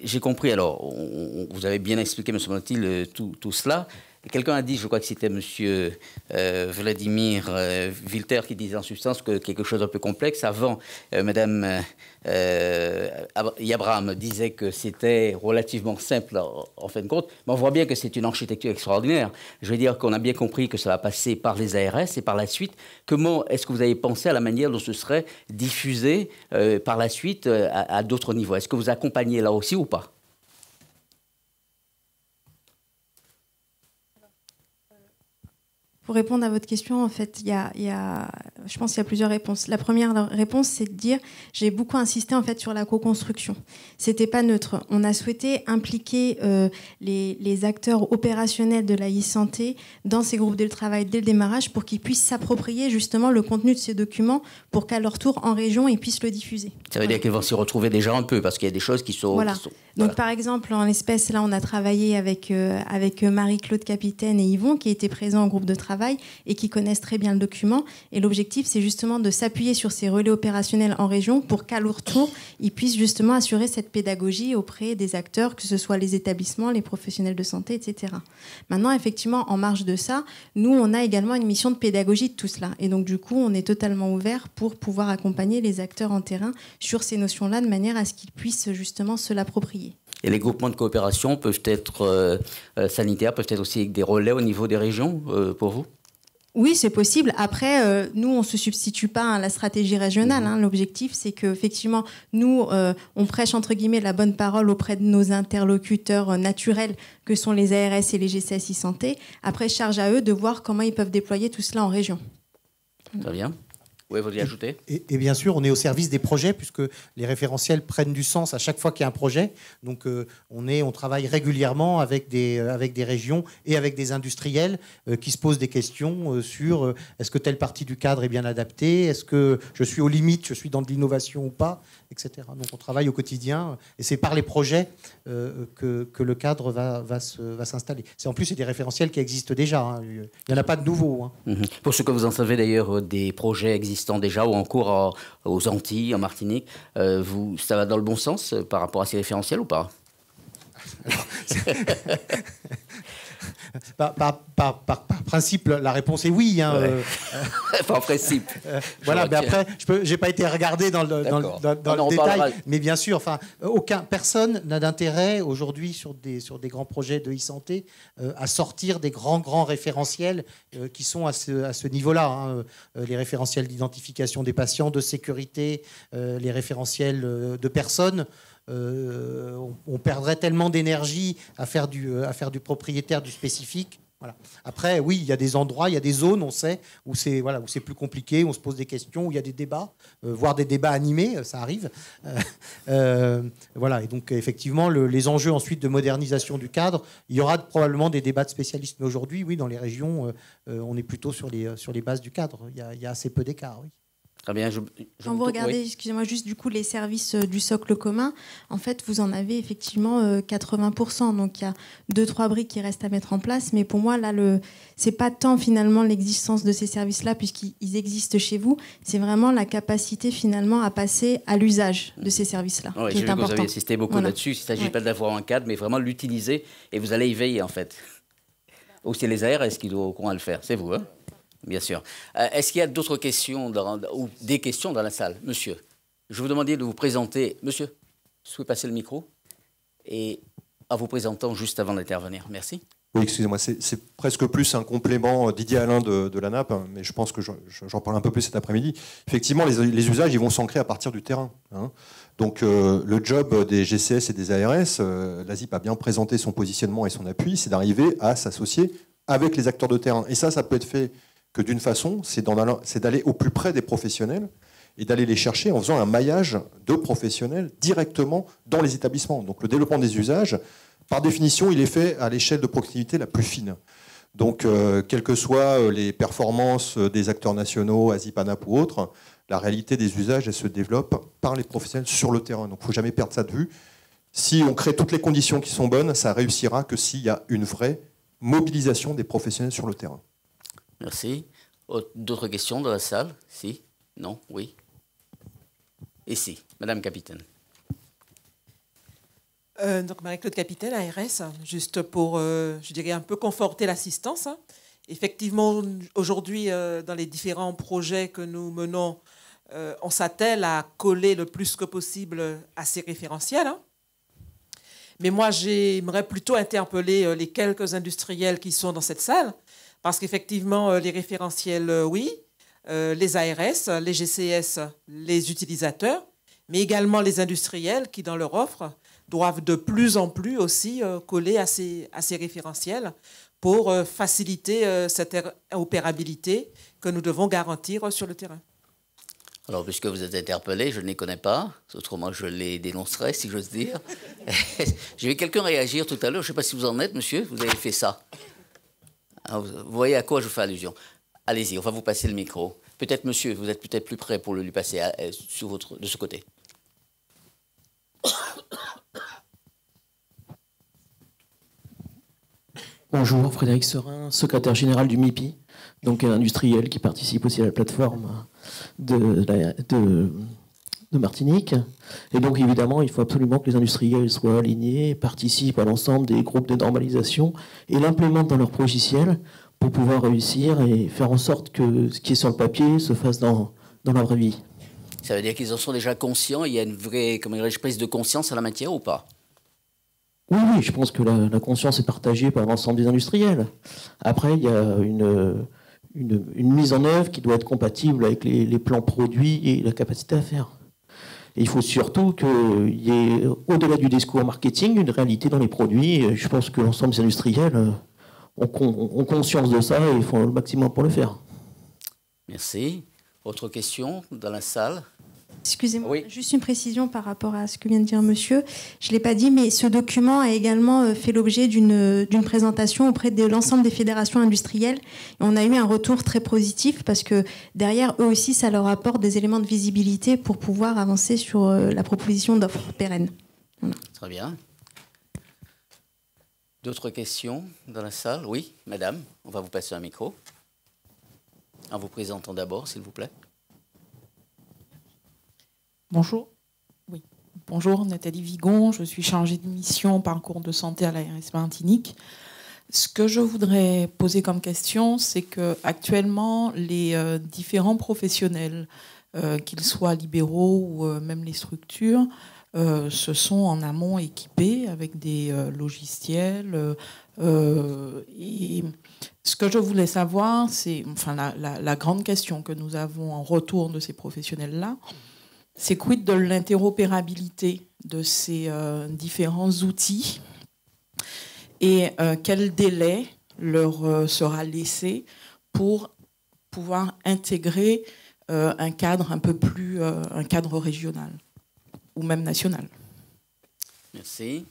J'ai compris, alors, vous avez bien expliqué, me semble-t-il, tout cela. Quelqu'un a dit, je crois que c'était M. Vladimir Wilter, qui disait en substance que quelque chose d'un peu complexe. Avant, Mme Yabraham disait que c'était relativement simple en fin de compte. Mais on voit bien que c'est une architecture extraordinaire. Je veux dire qu'on a bien compris que ça va passer par les ARS et par la suite. Comment est-ce que vous avez pensé à la manière dont ce serait diffusé par la suite à d'autres niveaux? Est-ce que vous accompagnez là aussi ou pas? Pour répondre à votre question, en fait, je pense qu'il y a plusieurs réponses. La première réponse, c'est de dire, j'ai beaucoup insisté en fait sur la co-construction. C'était pas neutre. On a souhaité impliquer les acteurs opérationnels de la e-santé dans ces groupes de travail dès le démarrage pour qu'ils puissent s'approprier justement le contenu de ces documents pour qu'à leur tour en région ils puissent le diffuser. Ça veut dire qu'ils vont s'y retrouver déjà un peu parce qu'il y a des choses qui sont. Voilà. Donc voilà. par exemple, en l'espèce, là, on a travaillé avec Marie-Claude Capitaine et Yvon qui étaient présents au groupe de travail et qui connaissent très bien le document. Et l'objectif, c'est justement de s'appuyer sur ces relais opérationnels en région pour qu'à leur tour, ils puissent justement assurer cette pédagogie auprès des acteurs, que ce soit les établissements, les professionnels de santé, etc. Maintenant, effectivement, en marge de ça, nous, on a également une mission de pédagogie de tout cela. Et donc, du coup, on est totalement ouvert pour pouvoir accompagner les acteurs en terrain sur ces notions-là de manière à ce qu'ils puissent justement se l'approprier. Et les groupements de coopération peuvent être sanitaires, peuvent être aussi des relais au niveau des régions pour vous? Oui, c'est possible. Après, nous, on ne se substitue pas à la stratégie régionale. Hein. L'objectif, c'est qu'effectivement, nous, on prêche, entre guillemets, la bonne parole auprès de nos interlocuteurs naturels, que sont les ARS et les GCSI Santé. Après, charge à eux de voir comment ils peuvent déployer tout cela en région. Très bien. Oui, vous voulez ajouter? Et bien sûr, on est au service des projets puisque les référentiels prennent du sens à chaque fois qu'il y a un projet. Donc, on travaille régulièrement avec des régions et avec des industriels qui se posent des questions sur est-ce que telle partie du cadre est bien adaptée, est-ce que je suis aux limites, je suis dans de l'innovation ou pas, etc. Donc, on travaille au quotidien et c'est par les projets que le cadre va s'installer. En plus, c'est des référentiels qui existent déjà. Hein. Il n'y en a pas de nouveaux. Hein. Pour ce que vous en savez d'ailleurs des projets existants déjà ou en cours aux Antilles, en Martinique, ça va dans le bon sens par rapport à ces référentiels ou pas? Par principe, la réponse est oui. Hein, ouais. Par principe. Voilà, mais après, je n'ai pas été regardé dans le détail. Mais bien sûr, personne n'a d'intérêt aujourd'hui sur des grands projets de e-santé à sortir des grands référentiels qui sont à ce niveau-là. Hein, les référentiels d'identification des patients, de sécurité, les référentiels de personnes. On perdrait tellement d'énergie à faire du propriétaire, du spécifique. Voilà. Après, oui, il y a des endroits, il y a des zones, on sait, où c'est plus compliqué, où on se pose des questions, où il y a des débats, voire des débats animés, ça arrive. Voilà. Et donc, effectivement, les enjeux ensuite de modernisation du cadre, il y aura probablement des débats de spécialistes. Mais aujourd'hui, oui, dans les régions, on est plutôt sur les bases du cadre. Il y a assez peu d'écart, oui. Très bien. Quand vous regardez, excusez-moi, juste du coup les services du socle commun, en fait, vous en avez effectivement 80%. Donc il y a 2-3 briques qui restent à mettre en place. Mais pour moi, là, c'est pas tant finalement l'existence de ces services-là, puisqu'ils existent chez vous. C'est vraiment la capacité finalement à passer à l'usage de ces services-là. Oui, j'ai vu que vous avez insisté beaucoup là-dessus. Il ne s'agit pas d'avoir un cadre, mais vraiment l'utiliser et vous allez y veiller en fait. Ou c'est les ARS qui doivent le faire. C'est vous, hein? Bien sûr. Est-ce qu'il y a d'autres questions ou des questions dans la salle? Monsieur, je vais vous demander de vous présenter. Monsieur, vous pouvez passer le micro et en vous présentant juste avant d'intervenir. Merci. Oui, excusez-moi, c'est presque plus un complément Didier Alain de la NAP, mais je pense que j'en parle un peu plus cet après-midi. Effectivement, les usages, ils vont s'ancrer à partir du terrain. Hein. Donc, le job des GCS et des ARS, l'ASIP a bien présenté son positionnement et son appui, c'est d'arriver à s'associer avec les acteurs de terrain. Et ça peut être fait que d'une façon, c'est d'aller au plus près des professionnels et d'aller les chercher en faisant un maillage de professionnels directement dans les établissements. Donc le développement des usages, par définition, il est fait à l'échelle de proximité la plus fine. Donc, quelles que soient les performances des acteurs nationaux, ASIP, ANAP ou autres, la réalité des usages, elle se développe par les professionnels sur le terrain. Donc il ne faut jamais perdre ça de vue. Si on crée toutes les conditions qui sont bonnes, ça réussira que s'il y a une vraie mobilisation des professionnels sur le terrain. Merci. D'autres questions dans la salle? Si? Non? Oui? Ici, Madame Capitaine. Donc Marie-Claude Capitaine, ARS, juste pour, je dirais, un peu conforter l'assistance. Hein. Effectivement, aujourd'hui, dans les différents projets que nous menons, on s'attelle à coller le plus que possible à ces référentiels. Hein. Mais moi, j'aimerais plutôt interpeller les quelques industriels qui sont dans cette salle, parce qu'effectivement, les référentiels, oui, les ARS, les GCS, les utilisateurs, mais également les industriels qui, dans leur offre, doivent de plus en plus aussi coller à ces référentiels pour faciliter cette opérabilité que nous devons garantir sur le terrain. Alors, puisque vous êtes interpellé, je ne les connais pas, autrement je les dénoncerai, si j'ose dire. J'ai vu quelqu'un réagir tout à l'heure, je ne sais pas si vous en êtes, monsieur, vous avez fait ça. Alors, vous voyez à quoi je fais allusion. Allez-y, on va vous passer le micro. Peut-être, monsieur, vous êtes peut-être plus près pour le lui passer de ce côté. Bonjour, Frédéric Serin, secrétaire général du MIPI, donc un industriel qui participe aussi à la plateforme de Martinique. Et donc évidemment, il faut absolument que les industriels soient alignés, participent à l'ensemble des groupes de normalisation et l'implémentent dans leur logiciel pour pouvoir réussir et faire en sorte que ce qui est sur le papier se fasse dans la vraie vie. Ça veut dire qu'ils en sont déjà conscients, il y a une vraie prise de conscience en la matière ou pas ? Oui, je pense que la conscience est partagée par l'ensemble des industriels. Après, il y a une mise en œuvre qui doit être compatible avec les plans produits et la capacité à faire. Et il faut surtout qu'il y ait, au-delà du discours marketing, une réalité dans les produits. Et je pense que l'ensemble des industriels ont conscience de ça et font le maximum pour le faire. Merci. Autre question dans la salle ? Excusez-moi, oui. Juste une précision par rapport à ce que vient de dire monsieur. Je ne l'ai pas dit, mais ce document a également fait l'objet d'une présentation auprès de l'ensemble des fédérations industrielles. Et on a eu un retour très positif parce que derrière, eux aussi, ça leur apporte des éléments de visibilité pour pouvoir avancer sur la proposition d'offres pérennes. Voilà. Très bien. D'autres questions dans la salle ? Oui, madame, on va vous passer un micro. En vous présentant d'abord, s'il vous plaît. Bonjour. Oui. Bonjour, Nathalie Vigon. Je suis chargée de mission parcours de santé à l'ARS Martinique. Ce que je voudrais poser comme question, c'est qu'actuellement, les différents professionnels, qu'ils soient libéraux ou même les structures, se sont en amont équipés avec des logiciels. Et ce que je voulais savoir, c'est la grande question que nous avons en retour de ces professionnels-là, c'est quid de l'interopérabilité de ces différents outils et quel délai leur sera laissé pour pouvoir intégrer un cadre un peu plus, un cadre régional ou même national. Merci.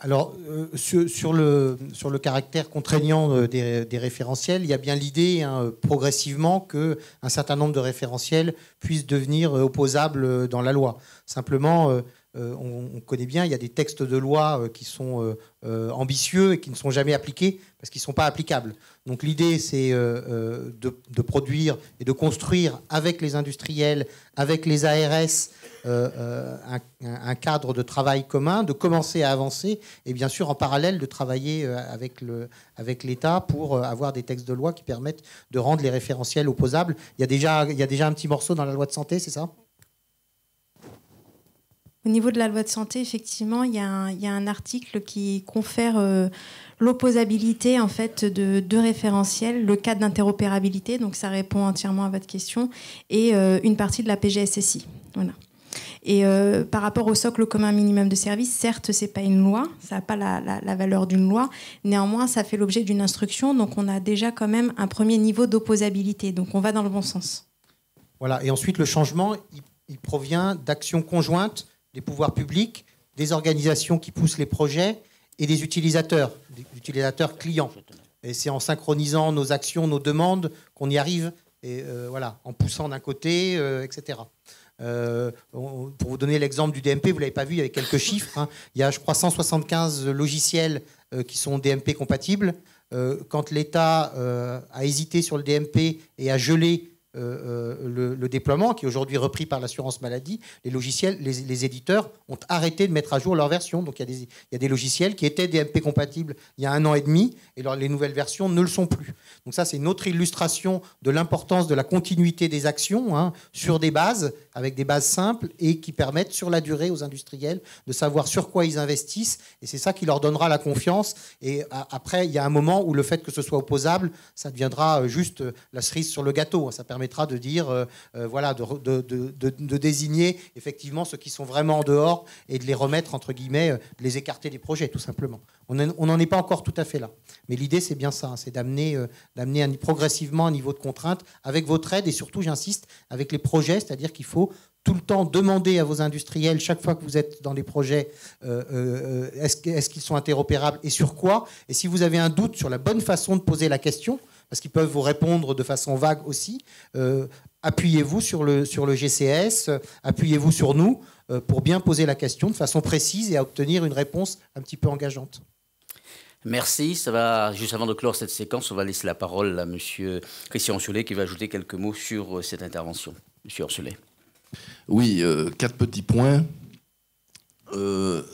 Alors, sur le caractère contraignant des référentiels, il y a bien l'idée progressivement qu'un certain nombre de référentiels puissent devenir opposables dans la loi. Simplement, on connaît bien, il y a des textes de loi qui sont ambitieux et qui ne sont jamais appliqués parce qu'ils ne sont pas applicables. Donc l'idée, c'est de produire et de construire avec les industriels, avec les ARS, un cadre de travail commun, de commencer à avancer et bien sûr en parallèle de travailler avec l'État pour avoir des textes de loi qui permettent de rendre les référentiels opposables. Il y a déjà un petit morceau dans la loi de santé, c'est ça ? Au niveau de la loi de santé, effectivement, il y a un article qui confère l'opposabilité en fait de deux référentiels, le cadre d'interopérabilité, donc ça répond entièrement à votre question, et une partie de la PGSSI. Voilà. Et par rapport au socle commun minimum de service, certes, c'est pas une loi, ça n'a pas la valeur d'une loi. Néanmoins, ça fait l'objet d'une instruction, donc on a déjà quand même un premier niveau d'opposabilité. Donc on va dans le bon sens. Voilà. Et ensuite, le changement, il provient d'actions conjointes des pouvoirs publics, des organisations qui poussent les projets et des utilisateurs clients. Et c'est en synchronisant nos actions, nos demandes qu'on y arrive, et voilà, en poussant d'un côté, etc. Pour vous donner l'exemple du DMP, vous ne l'avez pas vu, il y avait quelques chiffres. Hein. Il y a, je crois, 175 logiciels qui sont DMP compatibles. Quand l'État a hésité sur le DMP et a gelé le déploiement, qui est aujourd'hui repris par l'assurance maladie, les logiciels, les éditeurs ont arrêté de mettre à jour leur version. Donc il y a des logiciels qui étaient DMP compatibles il y a 1 an et demi, et les nouvelles versions ne le sont plus. Donc ça, c'est une autre illustration de l'importance de la continuité des actions, hein, sur des bases, avec des bases simples, et qui permettent sur la durée aux industriels de savoir sur quoi ils investissent, et c'est ça qui leur donnera la confiance. Et après, il y a un moment où le fait que ce soit opposable, ça deviendra juste la cerise sur le gâteau. Ça permettra de dire, voilà, de désigner effectivement ceux qui sont vraiment en dehors et de les remettre, entre guillemets, de les écarter des projets, tout simplement. On n'en est pas encore tout à fait là. Mais l'idée, c'est bien ça, hein, c'est d'amener progressivement un niveau de contrainte avec votre aide et surtout, j'insiste, avec les projets, c'est-à-dire qu'il faut tout le temps demander à vos industriels, chaque fois que vous êtes dans des projets, est-ce qu'ils sont interopérables et sur quoi? Et si vous avez un doute sur la bonne façon de poser la question, parce qu'ils peuvent vous répondre de façon vague aussi, appuyez-vous sur le GCS, appuyez-vous sur nous pour bien poser la question de façon précise et à obtenir une réponse un petit peu engageante. Merci. Ça va, juste avant de clore cette séquence, on va laisser la parole à M. Christian Orsulet qui va ajouter quelques mots sur cette intervention. M. Orsulet. Oui, 4 petits points.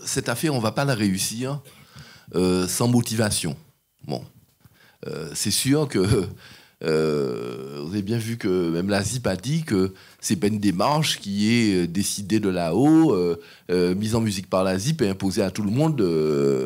Cette affaire, on ne va pas la réussir sans motivation. Bon, c'est sûr que vous avez bien vu que même la ZIP a dit que c'est pas une démarche qui est décidée de là-haut, mise en musique par la ZIP et imposée à tout le monde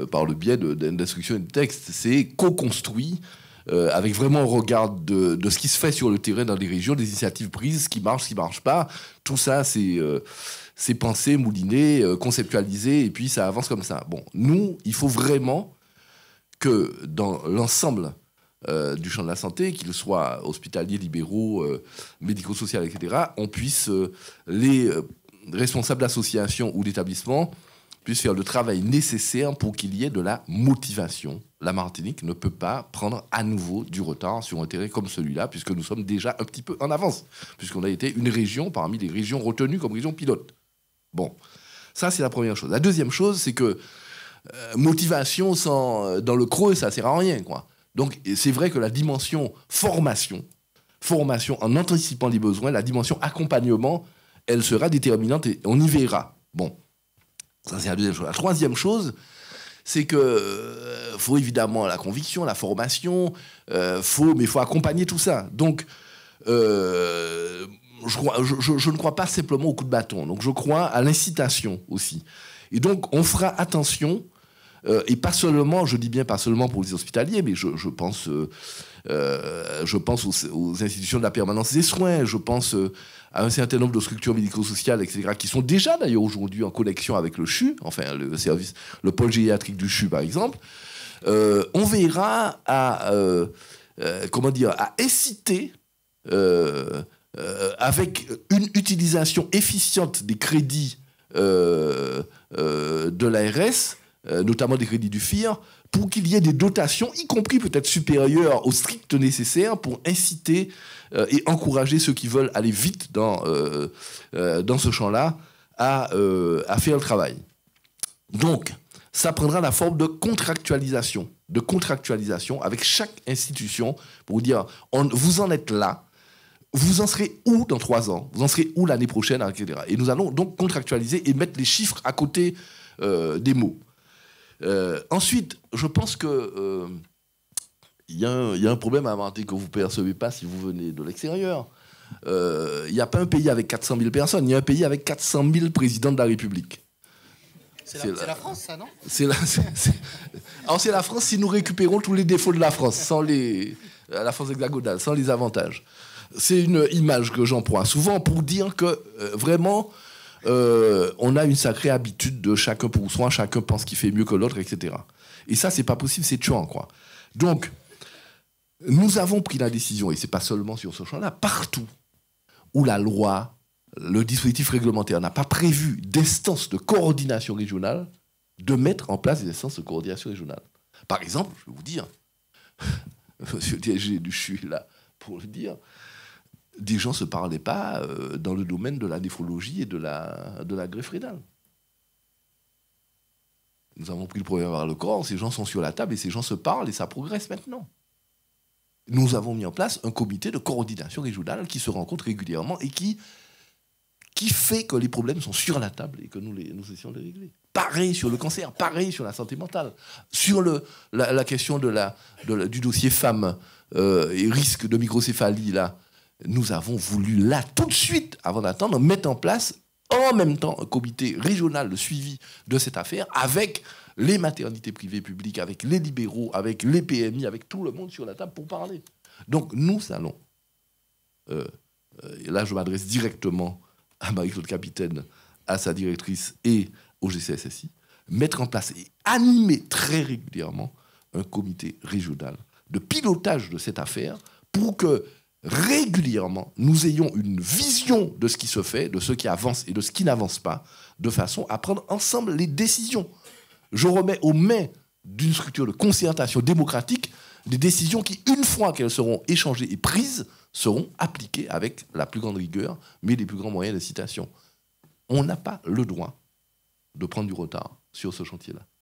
par le biais d'instructions et de textes. C'est co-construit avec vraiment un regard de ce qui se fait sur le terrain dans les régions, des initiatives prises, ce qui marche pas. Tout ça, c'est pensé, mouliné, conceptualisé, et puis ça avance comme ça. Bon, nous, il faut vraiment que dans l'ensemble du champ de la santé, qu'il soit hospitalier, libéraux, médico-social, etc., on puisse, les responsables d'associations ou d'établissements puissent faire le travail nécessaire pour qu'il y ait de la motivation. La Martinique ne peut pas prendre à nouveau du retard sur un terrain comme celui-là, puisque nous sommes déjà un petit peu en avance, puisqu'on a été une région parmi les régions retenues comme région pilote. Bon, ça c'est la première chose. La deuxième chose, c'est que motivation dans le creux, ça ne sert à rien, quoi. Donc c'est vrai que la dimension formation en anticipant les besoins, la dimension accompagnement, elle sera déterminante et on y verra. Bon, ça c'est la deuxième chose. La troisième chose, c'est que faut évidemment la conviction, la formation, mais il faut accompagner tout ça. Donc je ne crois pas simplement au coup de bâton. Donc je crois à l'incitation aussi. Et donc on fera attention. Et pas seulement, je dis bien pas seulement pour les hospitaliers, mais je pense aux institutions de la permanence des soins, je pense à un certain nombre de structures médico-sociales, etc., qui sont déjà d'ailleurs aujourd'hui en connexion avec le CHU, enfin le pôle gériatrique du CHU par exemple. On verra à inciter avec une utilisation efficiente des crédits de l'ARS, notamment des crédits du FIR, pour qu'il y ait des dotations, y compris peut-être supérieures au strict nécessaire, pour inciter et encourager ceux qui veulent aller vite dans ce champ-là à faire le travail. Donc, ça prendra la forme de contractualisation avec chaque institution pour dire, vous en êtes là, vous en serez où dans 3 ans, vous en serez où l'année prochaine, etc. Et nous allons donc contractualiser et mettre les chiffres à côté des mots. Ensuite, je pense que y a un problème à inventer que vous ne percevez pas si vous venez de l'extérieur. Il n'y a pas un pays avec 400 000 personnes, il y a un pays avec 400 000 présidents de la République. C'est la France, ça, non? Alors c'est la France si nous récupérons tous les défauts de la France, sans la France hexagonale, sans les avantages. C'est une image que j'emploie souvent pour dire que vraiment... on a une sacrée habitude de chacun pour soi, chacun pense qu'il fait mieux que l'autre, etc. Et ça, c'est pas possible, c'est tuant, quoi. Donc, nous avons pris la décision, et c'est pas seulement sur ce champ-là, partout où la loi, le dispositif réglementaire n'a pas prévu d'instances de coordination régionale, de mettre en place des instances de coordination régionale. Par exemple, je vais vous dire, monsieur DG du CHU est là pour le dire, des gens ne se parlaient pas dans le domaine de la néphrologie et de la greffe rénale. Nous avons pris le problème par le corps, ces gens sont sur la table et ces gens se parlent et ça progresse maintenant. nous avons mis en place un comité de coordination régionale qui se rencontre régulièrement et qui fait que les problèmes sont sur la table et que nous essayons de les régler. Pareil sur le cancer, pareil sur la santé mentale, sur la question du dossier femmes et risque de microcéphalie, là, nous avons voulu, là, tout de suite, avant d'attendre, mettre en place en même temps un comité régional de suivi de cette affaire avec les maternités privées publiques, avec les libéraux, avec les PMI, avec tout le monde sur la table pour parler. Donc nous allons, et là je m'adresse directement à Marie-Claude Capitaine, à sa directrice et au GCSSI, mettre en place et animer très régulièrement un comité régional de pilotage de cette affaire pour que régulièrement nous ayons une vision de ce qui se fait, de ce qui avance et de ce qui n'avance pas, de façon à prendre ensemble les décisions. Je remets aux mains d'une structure de concertation démocratique des décisions qui, une fois qu'elles seront échangées et prises, seront appliquées avec la plus grande rigueur, mais les plus grands moyens d'incitation. On n'a pas le droit de prendre du retard sur ce chantier-là.